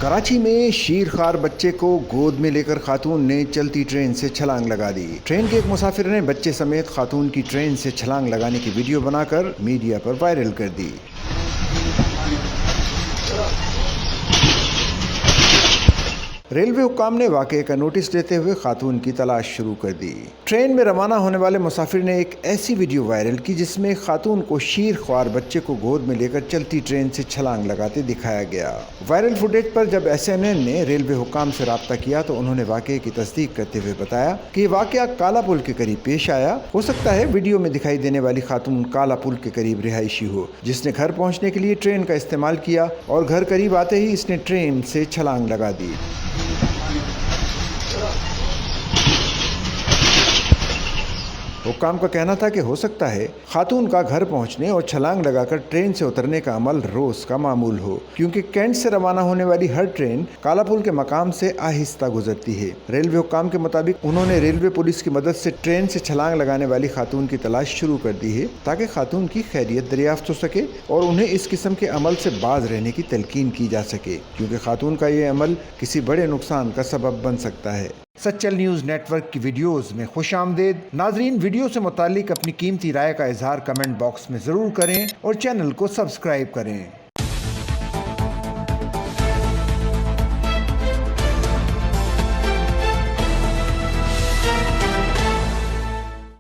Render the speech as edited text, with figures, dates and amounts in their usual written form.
कराची में शीरखार बच्चे को गोद में लेकर खातून ने चलती ट्रेन से छलांग लगा दी। ट्रेन के एक मुसाफिर ने बच्चे समेत खातून की ट्रेन से छलांग लगाने की वीडियो बनाकर मीडिया पर वायरल कर दी। रेलवे हुक्काम ने वाकये का नोटिस लेते हुए खातून की तलाश शुरू कर दी। ट्रेन में रवाना होने वाले मुसाफिर ने एक ऐसी वीडियो वायरल की जिसमें खातून को शीरख्वार बच्चे को गोद में लेकर चलती ट्रेन से छलांग लगाते दिखाया गया। वायरल फुटेज पर जब SNN ने रेलवे हुक्काम से राब्ता किया तो उन्होंने वाकये की तस्दीक करते हुए बताया कि ये वाकया काला पुल के करीब पेश आया। हो सकता है वीडियो में दिखाई देने वाली खातून काला पुल के करीब रिहायशी हो, जिसने घर पहुंचने के लिए ट्रेन का इस्तेमाल किया और घर करीब आते ही इसने ट्रेन से छलांग लगा दी। हुक्काम का कहना था कि हो सकता है खातून का घर पहुंचने और छलांग लगाकर ट्रेन से उतरने का अमल रोज का मामूल हो, क्योंकि कैंट से रवाना होने वाली हर ट्रेन काला पुल के मकाम से आहिस्ता गुजरती है। रेलवे हुक्काम के मुताबिक उन्होंने रेलवे पुलिस की मदद से ट्रेन से छलांग लगाने वाली खातून की तलाश शुरू कर दी है ताकि खातून की खैरियत दरियाफ्त हो सके और उन्हें इस किस्म के अमल से बाज रहने की तलकीन की जा सके, क्योंकि खातून का ये अमल किसी बड़े नुकसान का सबब बन सकता है। सच्चल न्यूज़ नेटवर्क की वीडियोस में खुश आमदेद। नाजरीन, वीडियो से मुतालिक अपनी कीमती राय का इजहार कमेंट बॉक्स में ज़रूर करें और चैनल को सब्सक्राइब करें।